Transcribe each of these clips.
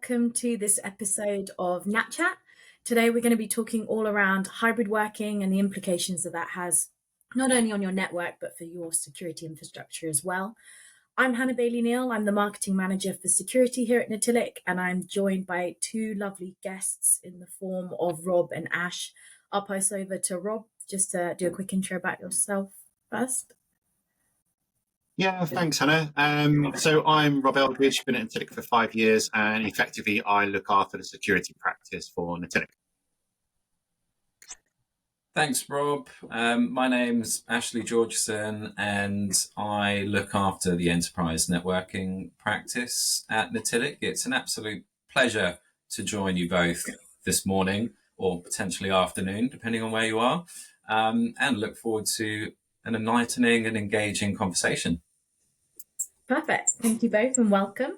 welcome to this episode of NatChat. Today we're going to be talking all around hybrid working and the implications that that has, not only on your network, but for your security infrastructure as well. I'm Hannah Bailey-Neal. I'm the marketing manager for security here at Natilik, and I'm joined by two lovely guests in the form of Rob and Ash. I'll pass over to Rob just to do a quick intro about yourself first. Yeah, thanks, Hannah. So I'm Rob Eldridge, been at Natilik for 5 years, and effectively I look after the security practice for Natilik. Thanks, Rob. My name's Ashley Georgeson, and I look after the enterprise networking practice at Natilik. It's an absolute pleasure to join you both this morning, or potentially afternoon, depending on where you are, and look forward to an enlightening and engaging conversation. Perfect. Thank you both and welcome.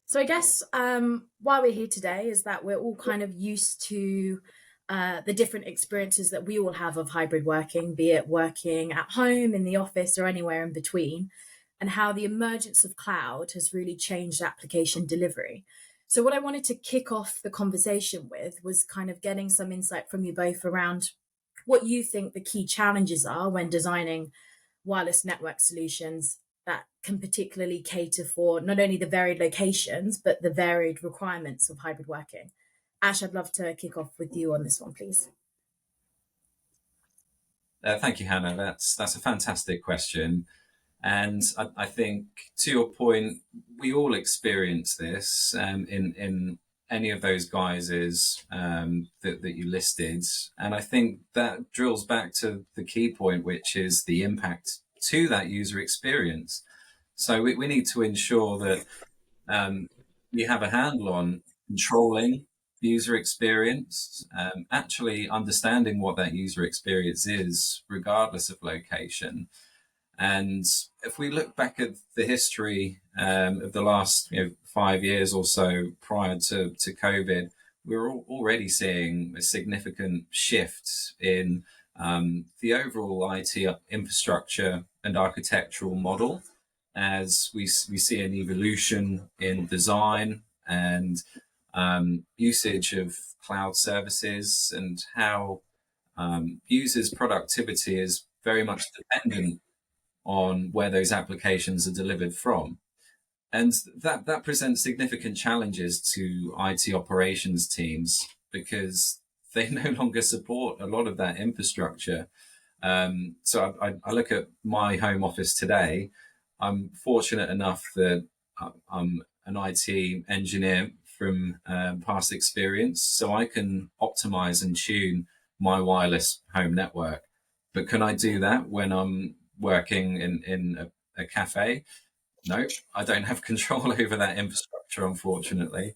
So I guess why we're here today is that we're all kind of used to the different experiences that we all have of hybrid working, be it working at home, in the office, or anywhere in between, and how the emergence of cloud has really changed application delivery. So what I wanted to kick off the conversation with was kind of getting some insight from you both around what you think the key challenges are when designing wireless network solutions that can particularly cater for not only the varied locations, but the varied requirements of hybrid working. Ash, I'd love to kick off with you on this one, please. Thank you, Hannah. That's a fantastic question. And I think, to your point, we all experience this in any of those guises that you listed. And I think that drills back to the key point, which is the impact to that user experience. So we need to ensure that we have a handle on controlling the user experience, actually understanding what that user experience is, regardless of location. And if we look back at the history of the last 5 years or so prior to COVID, we're already seeing a significant shift in the overall IT infrastructure and architectural model, as we see an evolution in design and usage of cloud services, and how users' productivity is very much dependent on where those applications are delivered from. And that presents significant challenges to IT operations teams, because they no longer support a lot of that infrastructure. So I look at my home office today. I'm fortunate enough that I'm an IT engineer from past experience, so I can optimize and tune my wireless home network. But can I do that when I'm working in a cafe? No, I don't have control over that infrastructure, unfortunately.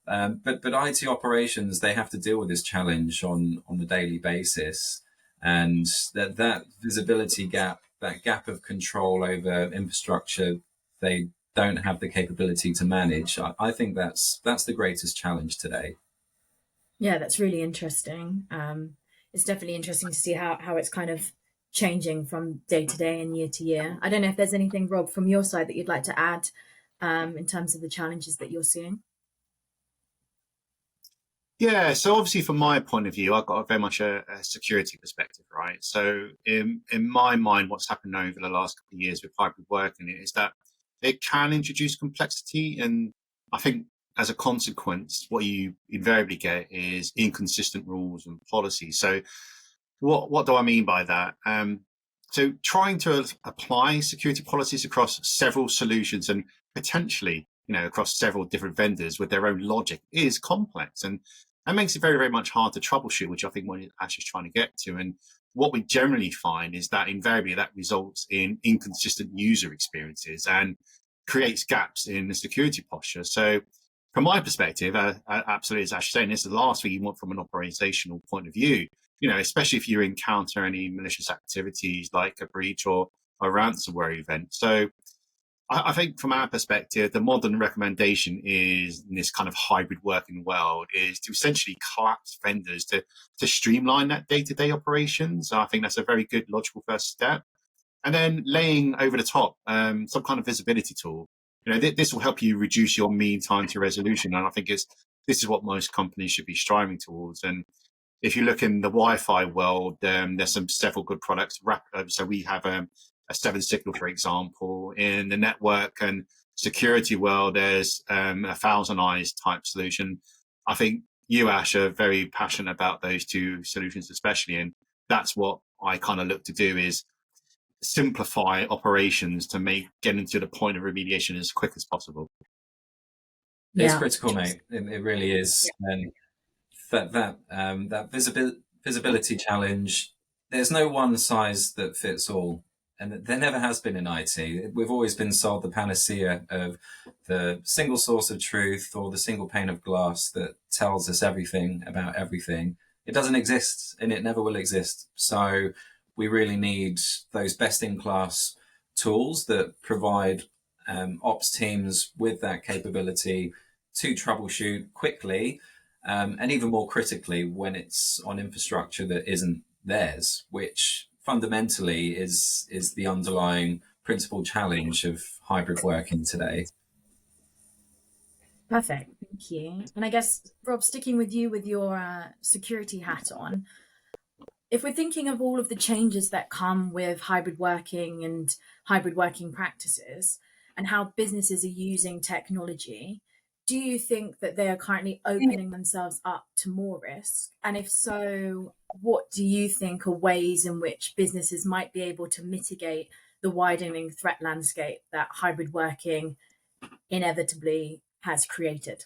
But IT operations, they have to deal with this challenge on a daily basis, and that visibility gap, that gap of control over infrastructure, they don't have the capability to manage. I think that's the greatest challenge today. Yeah, that's really interesting. It's definitely interesting to see how it's kind of changing from day to day and year to year. I don't know if there's anything, Rob, from your side that you'd like to add in terms of the challenges that you're seeing. Yeah, so obviously from my point of view, I've got very much a security perspective, right? So in my mind, what's happened over the last couple of years with hybrid working is that it can introduce complexity. And I think as a consequence, what you invariably get is inconsistent rules and policies. So what do I mean by that? So trying to apply security policies across several solutions and potentially, across several different vendors with their own logic is complex, and that makes it very, very much hard to troubleshoot, which I think what Ash is trying to get to. And what we generally find is that invariably that results in inconsistent user experiences and creates gaps in the security posture. So from my perspective, absolutely, as Ash is saying, this is the last thing you want from an operational point of view, especially if you encounter any malicious activities like a breach or a ransomware event. So I think from our perspective, the modern recommendation is, in this kind of hybrid working world, is to essentially collapse vendors to streamline that day-to-day operations. So I think that's a very good logical first step. And then laying over the top some kind of visibility tool. This will help you reduce your mean time to resolution. And I think it's this is what most companies should be striving towards. And if you look in the Wi-Fi world, there's several good products. So we have a 7 Signal, for example. In the network and security world, there's a Thousand Eyes type solution. I think you, Ash, are very passionate about those two solutions, especially, and that's what I kind of look to do, is simplify operations to make getting to the point of remediation as quick as possible. It's critical, mate. It really is. And that visibility challenge, there's no one size that fits all, and there never has been in IT. We've always been sold the panacea of the single source of truth or the single pane of glass that tells us everything about everything. It doesn't exist, and it never will exist. So we really need those best-in-class tools that provide ops teams with that capability to troubleshoot quickly, and even more critically when it's on infrastructure that isn't theirs, which fundamentally is the underlying principal challenge of hybrid working today. Perfect, thank you. And I guess, Rob, sticking with you with your security hat on, if we're thinking of all of the changes that come with hybrid working and hybrid working practices and how businesses are using technology, do you think that they are currently opening themselves up to more risk? And if so, what do you think are ways in which businesses might be able to mitigate the widening threat landscape that hybrid working inevitably has created?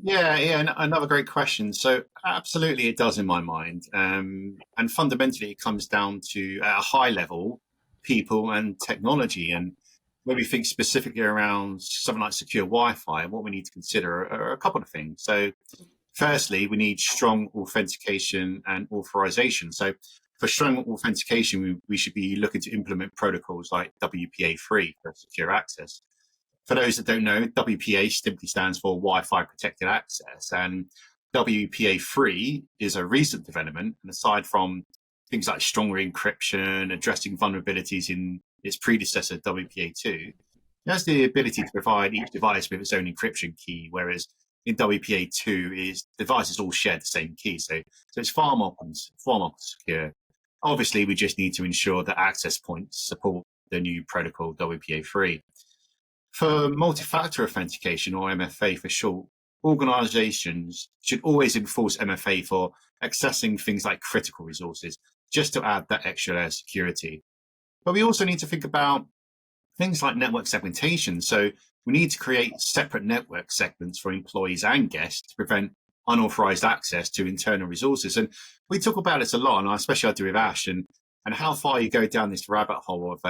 Yeah, another great question. So absolutely it does in my mind. And fundamentally it comes down to, at a high level, people and technology. And when we think specifically around something like secure Wi-Fi, what we need to consider are a couple of things. So firstly, we need strong authentication and authorization. So for strong authentication, we should be looking to implement protocols like WPA3 for secure access. For those that don't know, WPA simply stands for Wi-Fi Protected Access, and WPA3 is a recent development. And aside from things like stronger encryption, addressing vulnerabilities in its predecessor, WPA2, it has the ability to provide each device with its own encryption key, whereas in WPA2, devices all share the same key. So it's far more secure. Obviously, we just need to ensure that access points support the new protocol WPA3. For multi-factor authentication, or MFA for short, organizations should always enforce MFA for accessing things like critical resources, just to add that extra layer of security. But we also need to think about things like network segmentation. So we need to create separate network segments for employees and guests to prevent unauthorized access to internal resources. And we talk about this a lot, and especially I do with Ash, and how far you go down this rabbit hole of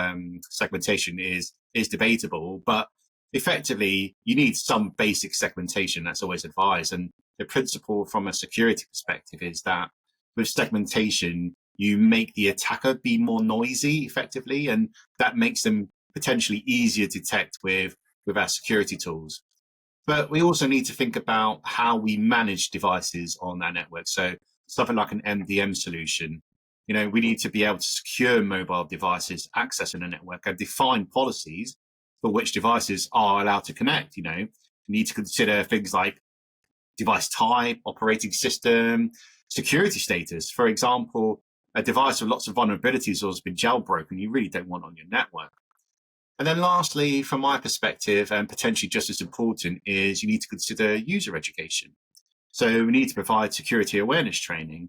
segmentation is debatable, but effectively you need some basic segmentation that's always advised. And the principle from a security perspective is that with segmentation, you make the attacker be more noisy effectively, and that makes them potentially easier to detect with our security tools. But we also need to think about how we manage devices on our network. So something like an MDM solution, we need to be able to secure mobile devices accessing a network and define policies for which devices are allowed to connect. You need to consider things like device type, operating system, security status. For example, a device with lots of vulnerabilities or has been jailbroken, you really don't want on your network. And then lastly, from my perspective, and potentially just as important, is you need to consider user education. So we need to provide security awareness training.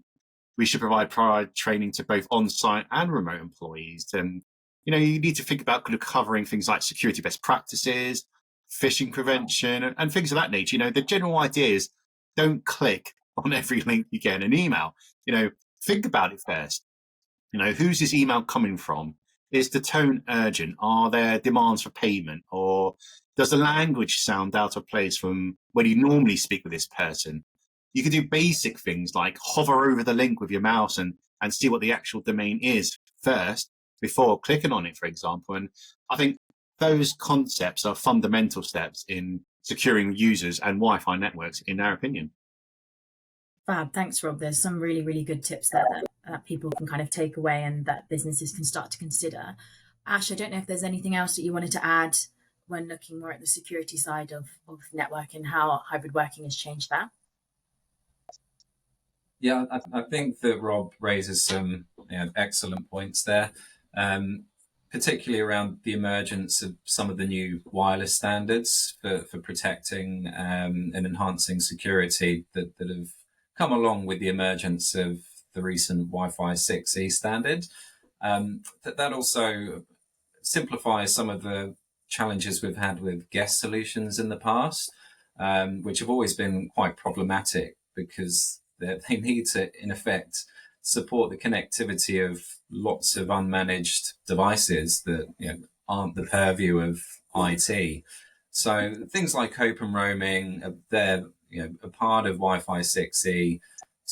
We should provide training to both on-site and remote employees. And, you need to think about covering things like security best practices, phishing prevention, and things of that nature. The general idea is don't click on every link you get in an email. Think about it first. Who's this email coming from? Is the tone urgent? Are there demands for payment? Or does the language sound out of place from when you normally speak with this person? You can do basic things like hover over the link with your mouse and see what the actual domain is first before clicking on it, for example. And I think those concepts are fundamental steps in securing users and Wi-Fi networks, in our opinion. Fab. Thanks, Rob. There's some really, really good tips there that people can kind of take away and that businesses can start to consider. Ash, I don't know if there's anything else that you wanted to add when looking more at the security side of network and how hybrid working has changed that? Yeah, I think that Rob raises some excellent points there, particularly around the emergence of some of the new wireless standards for protecting and enhancing security that have come along with the emergence of the recent Wi-Fi 6E standard. That also simplifies some of the challenges we've had with guest solutions in the past, which have always been quite problematic because they need to, in effect, support the connectivity of lots of unmanaged devices that aren't the purview of IT. So things like open roaming, they're a part of Wi-Fi 6E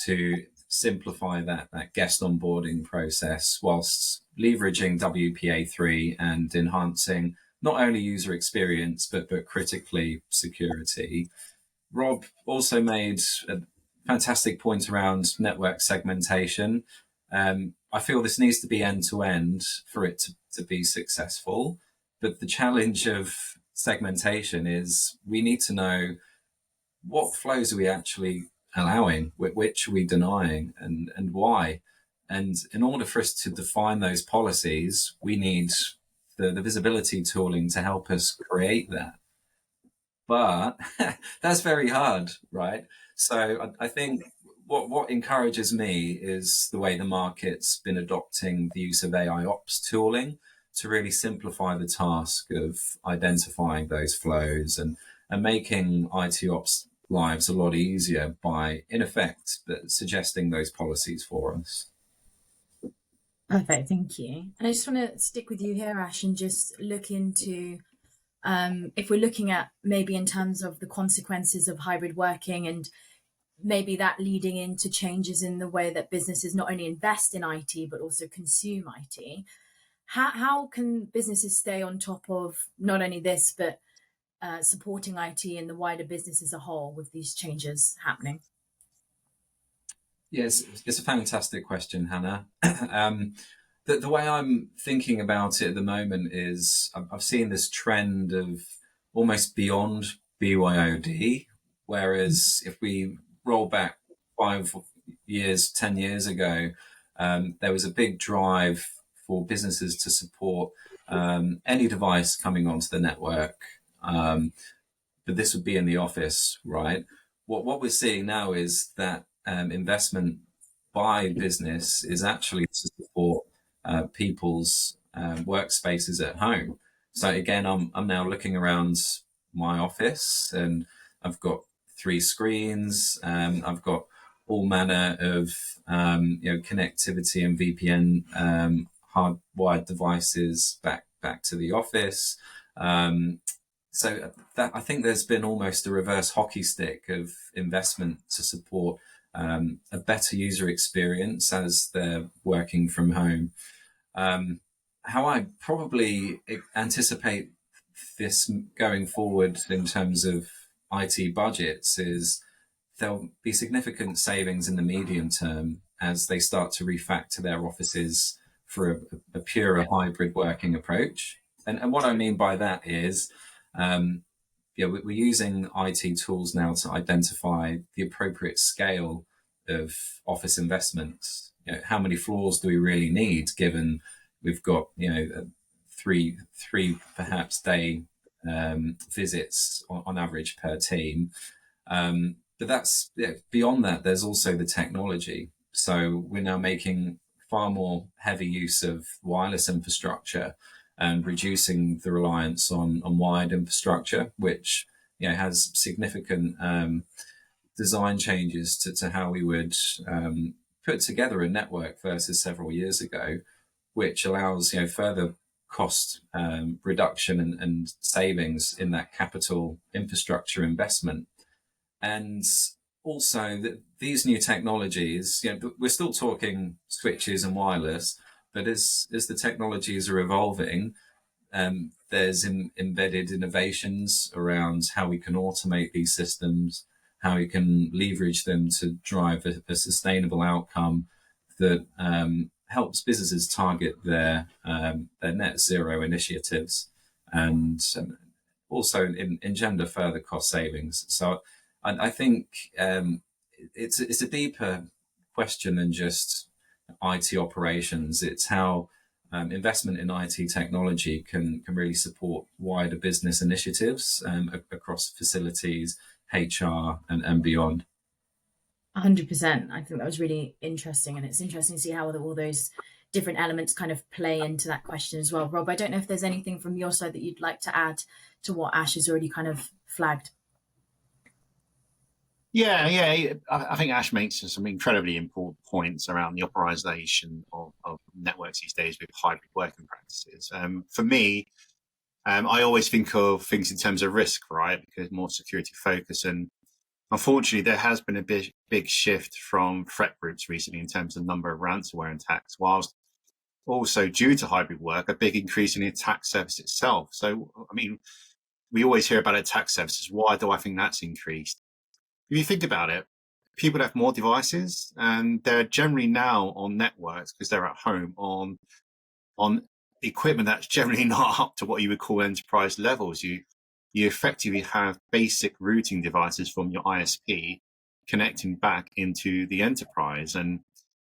to simplify that guest onboarding process whilst leveraging WPA3 and enhancing not only user experience but critically security. Rob also made a fantastic point around network segmentation. I feel this needs to be end to end for it to be successful. But the challenge of segmentation is we need to know what flows are we actually allowing, which are we denying, and why. And in order for us to define those policies, we need the visibility tooling to help us create that. But that's very hard, right? So I think what encourages me is the way the market's been adopting the use of AI ops tooling to really simplify the task of identifying those flows and making IT ops lives a lot easier by, in effect, suggesting those policies for us. Perfect, thank you. And I just want to stick with you here, Ash, and just look into if we're looking at maybe in terms of the consequences of hybrid working and maybe that leading into changes in the way that businesses not only invest in IT, but also consume IT. How can businesses stay on top of not only this, but supporting IT and the wider business as a whole with these changes happening? Yes, it's a fantastic question, Hannah. The way I'm thinking about it at the moment is I've seen this trend of almost beyond BYOD, whereas if we roll back 5 years, 10 years ago, there was a big drive for businesses to support any device coming onto the network. But this would be in the office, right? What we're seeing now is that investment by business is actually to support people's workspaces at home. So again, I'm now looking around my office and I've got 3 screens. I've got all manner of connectivity and VPN hardwired devices back to the office. So that I think there's been almost a reverse hockey stick of investment to support a better user experience as they're working from home. How I probably anticipate this going forward in terms of IT budgets is there'll be significant savings in the medium term as they start to refactor their offices for a purer hybrid working approach. And what I mean by that is, we're using IT tools now to identify the appropriate scale of office investments. How many floors do we really need, given we've got three perhaps day visits on average per team. But that's beyond that. There's also the technology. So we're now making far more heavy use of wireless infrastructure and reducing the reliance on wired infrastructure, which has significant design changes to how we would put together a network versus several years ago, which allows further cost reduction and savings in that capital infrastructure investment. And also these new technologies, we're still talking switches and wireless, but as the technologies are evolving, there's embedded innovations around how we can automate these systems, how we can leverage them to drive a sustainable outcome that helps businesses target their net zero initiatives. And also engender further cost savings. So I think it's a deeper question than just IT operations. It's how investment in IT technology can really support wider business initiatives across facilities, HR, and beyond. 100%. I think that was really interesting, and it's interesting to see how all those different elements kind of play into that question as well. Rob, I don't know if there's anything from your side that you'd like to add to what Ash has already kind of flagged. Yeah. I think Ash makes some incredibly important points around the optimization of networks these days with hybrid working practices. For me, I always think of things in terms of risk, right? Because more security focus, and unfortunately, there has been a big shift from threat groups recently in terms of number of ransomware attacks, whilst also due to hybrid work, a big increase in the attack surface itself. So, I mean, we always hear about attack surfaces. Why do I think that's increased? If you think about it, people have more devices, and they're generally now on networks because they're at home on equipment that's generally not up to what you would call enterprise levels. You effectively have basic routing devices from your ISP connecting back into the enterprise, and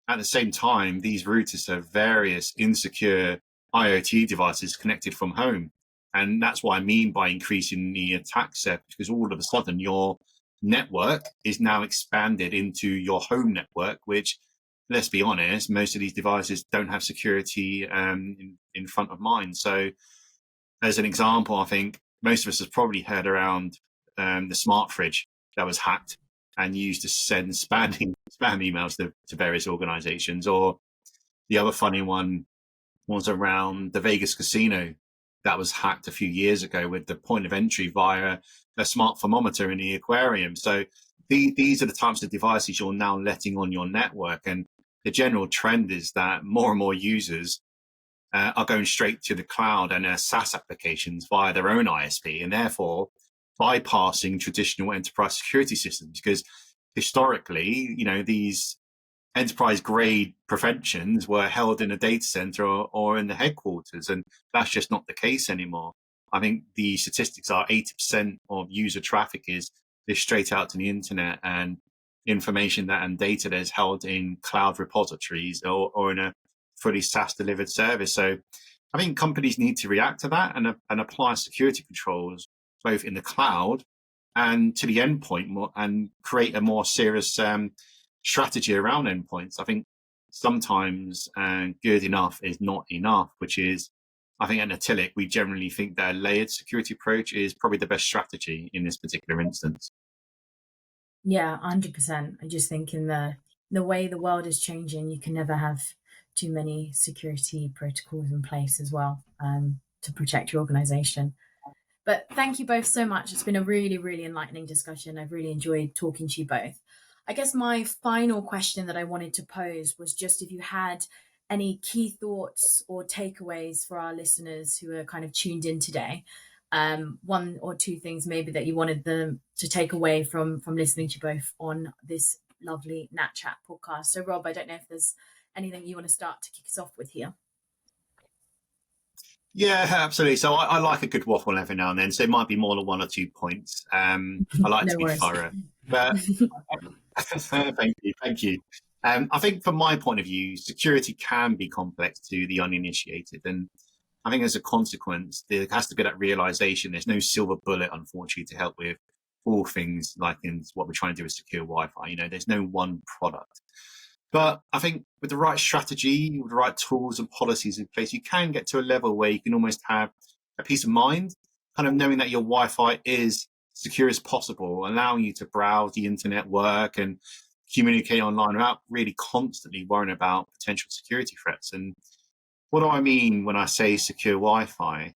at the same time, these routers have various insecure IoT devices connected from home. And that's what I mean by increasing the attack surface, because all of a sudden your network is now expanded into your home network, which, let's be honest, most of these devices don't have security in front of mind. So as an example, I think most of us have probably heard around the smart fridge that was hacked and used to send spam emails to various organizations. Or the other funny one was around the Vegas casino that was hacked a few years ago with the point of entry via a smart thermometer in the aquarium. So these are the types of devices you're now letting on your network. And the general trend is that more and more users are going straight to the cloud and their SaaS applications via their own ISP, and therefore bypassing traditional enterprise security systems. Because historically, these enterprise grade preventions were held in a data center or in the headquarters, and that's just not the case anymore. I think the statistics are 80% of user traffic is straight out to the internet, and information and data that is held in cloud repositories or in a fully SaaS delivered service. So I think companies need to react to that and apply security controls both in the cloud and to the endpoint, and create a more serious strategy around endpoints. I think sometimes good enough is not enough, which is, I think at Natilik, we generally think that a layered security approach is probably the best strategy in this particular instance. Yeah, 100%. I just think in the way the world is changing, you can never have too many security protocols in place as well to protect your organization. But thank you both so much. It's been a really, really enlightening discussion. I've really enjoyed talking to you both. I guess my final question that I wanted to pose was just if you had any key thoughts or takeaways for our listeners who are kind of tuned in today. One or two things maybe that you wanted them to take away from listening to you both on this lovely NatChat podcast. So Rob, I don't know if there's anything you want to start to kick us off with here. Yeah, absolutely. So I like a good waffle every now and then. So it might be more than 1 or 2 points. I like to be thorough. But thank you. I think from my point of view, security can be complex to the uninitiated. And I think as a consequence, there has to be that realization there's no silver bullet, unfortunately, to help with all things like in what we're trying to do with secure Wi-Fi. There's no one product. But I think with the right strategy, with the right tools and policies in place, you can get to a level where you can almost have a peace of mind, kind of knowing that your Wi-Fi is secure as possible, allowing you to browse the internet, work and communicate online without really constantly worrying about potential security threats. And what do I mean when I say secure Wi-Fi?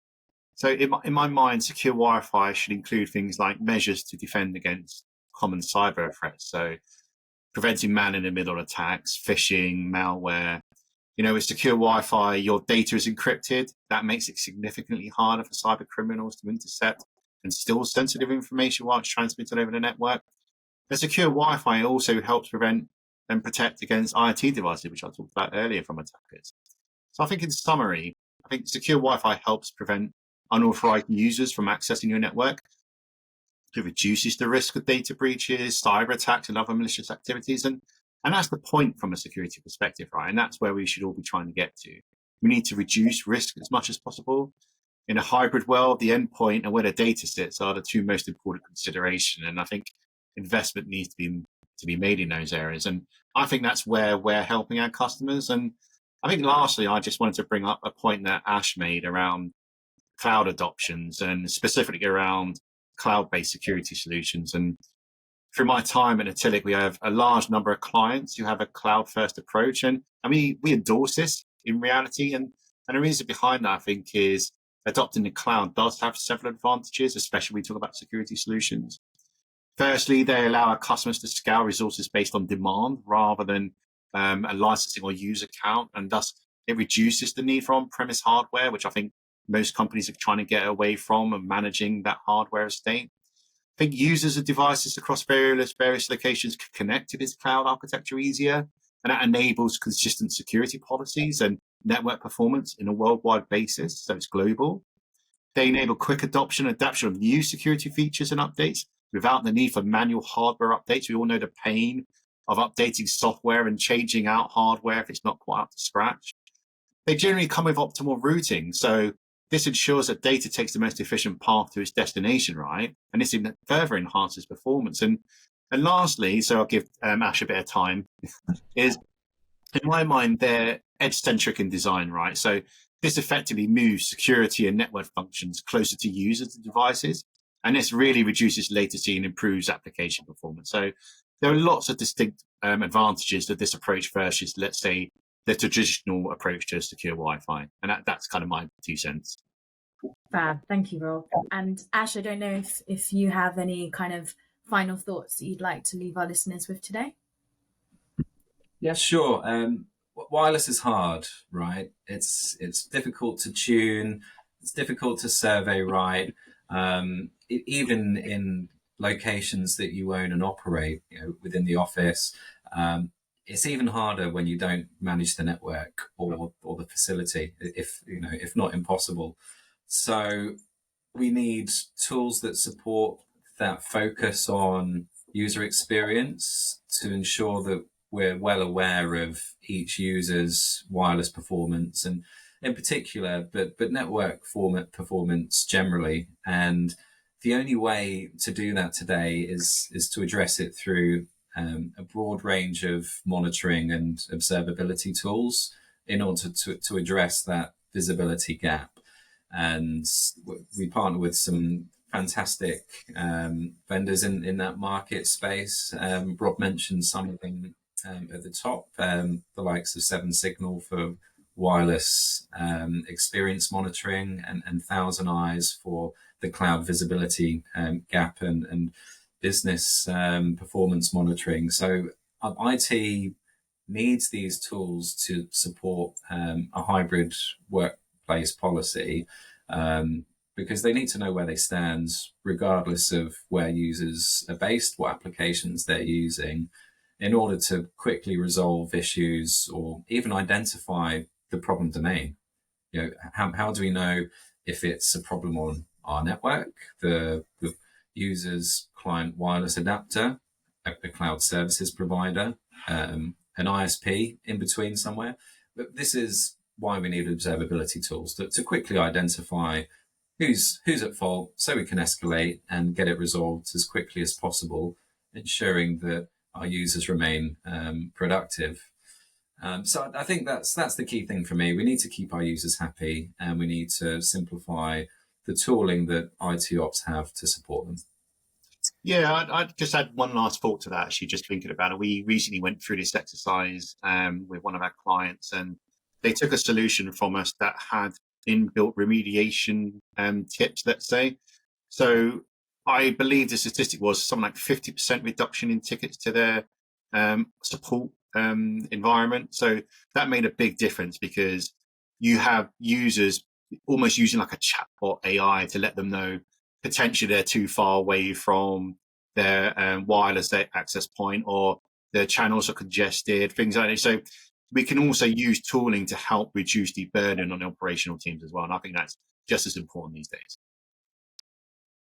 So in my mind, secure Wi-Fi should include things like measures to defend against common cyber threats. So preventing man-in-the-middle attacks, phishing, malware. With secure Wi-Fi, your data is encrypted. That makes it significantly harder for cyber criminals to intercept and steal sensitive information while it's transmitted over the network. The secure Wi-Fi also helps prevent and protect against IoT devices, which I talked about earlier, from attackers. So I think in summary, I think secure Wi-Fi helps prevent unauthorized users from accessing your network. It reduces the risk of data breaches, cyber attacks, and other malicious activities. And that's the point from a security perspective, right? And that's where we should all be trying to get to. We need to reduce risk as much as possible. In a hybrid world, the endpoint and where the data sits are the two most important consideration. And I think investment needs to be made in those areas. And I think that's where we're helping our customers. And I think lastly, I just wanted to bring up a point that Ash made around cloud adoptions and specifically around cloud-based security solutions. And through my time at Natilik, we have a large number of clients who have a cloud-first approach, and we endorse this in reality. And the reason behind that, I think, is adopting the cloud does have several advantages, especially when we talk about security solutions. Firstly, they allow our customers to scale resources based on demand rather than a licensing or user count, and thus it reduces the need for on-premise hardware, which I think most companies are trying to get away from and managing that hardware estate. I think users of devices across various locations can connect to this cloud architecture easier, and that enables consistent security policies and network performance in a worldwide basis, so it's global. They enable quick adoption and adaptation of new security features and updates without the need for manual hardware updates. We all know the pain of updating software and changing out hardware if it's not quite up to scratch. They generally come with optimal routing, so this ensures that data takes the most efficient path to its destination, right? And this further enhances performance. And lastly, so I'll give Ash a bit of time, is in my mind, they're edge-centric in design, right? So this effectively moves security and network functions closer to users and devices. And this really reduces latency and improves application performance. So there are lots of distinct advantages to this approach versus, let's say, the traditional approach to secure Wi-Fi. And that's kind of my 2 cents. Fab. Thank you, Rob. And Ash, I don't know if you have any kind of final thoughts that you'd like to leave our listeners with today. Yeah, sure. Wireless is hard, right? It's difficult to tune. It's difficult to survey right. Even in locations that you own and operate, within the office, it's even harder when you don't manage the network or the facility, if not impossible. So we need tools that support that focus on user experience to ensure that we're well aware of each user's wireless performance, and in particular, but network performance generally. And the only way to do that today is to address it through a broad range of monitoring and observability tools in order to address that visibility gap. And we partner with some fantastic vendors in that market space. Rob mentioned some of them at the top, the likes of 7Signal for wireless experience monitoring, and Thousand Eyes for the cloud visibility gap and business performance monitoring. So IT needs these tools to support a hybrid workplace policy, because they need to know where they stand, regardless of where users are based, what applications they're using, in order to quickly resolve issues or even identify the problem domain. How do we know if it's a problem on our network, the user's client wireless adapter, a cloud services provider, an ISP in between somewhere? But this is why we need observability tools to quickly identify who's at fault, so we can escalate and get it resolved as quickly as possible, ensuring that our users remain productive. So I think that's the key thing for me. We need to keep our users happy, and we need to simplify the tooling that IT ops have to support them. Yeah, I'd just add one last thought to that, actually, just thinking about it. We recently went through this exercise with one of our clients, and they took a solution from us that had inbuilt remediation tips, let's say. So I believe the statistic was something like 50% reduction in tickets to their support environment. So that made a big difference, because you have users almost using like a chatbot AI to let them know potentially they're too far away from their wireless access point, or their channels are congested, things like that. So we can also use tooling to help reduce the burden on the operational teams as well. And I think that's just as important these days.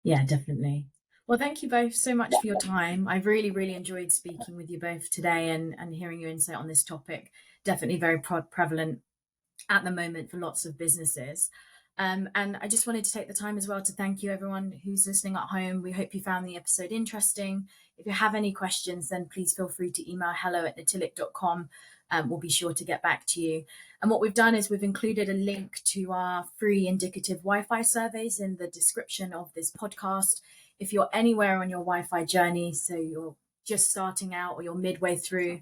Yeah, definitely. Well, thank you both so much for your time. I really, really enjoyed speaking with you both today and hearing your insight on this topic. Definitely very prevalent at the moment for lots of businesses. And I just wanted to take the time as well to thank you, everyone who's listening at home. We hope you found the episode interesting. If you have any questions, then please feel free to email hello@natilik.com. We'll be sure to get back to you. And what we've done is we've included a link to our free indicative Wi-Fi surveys in the description of this podcast. If you're anywhere on your Wi-Fi journey, so you're just starting out or you're midway through,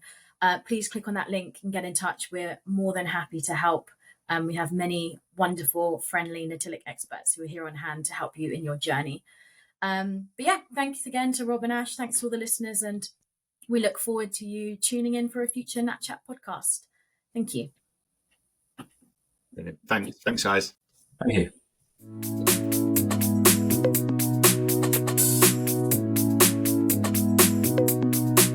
please click on that link and get in touch. We're more than happy to help. We have many wonderful, friendly Natilik experts who are here on hand to help you in your journey. But yeah, thanks again to Rob and Ash. Thanks to all the listeners. And we look forward to you tuning in for a future NatChat podcast. Thank you. Thanks, guys. Thank you.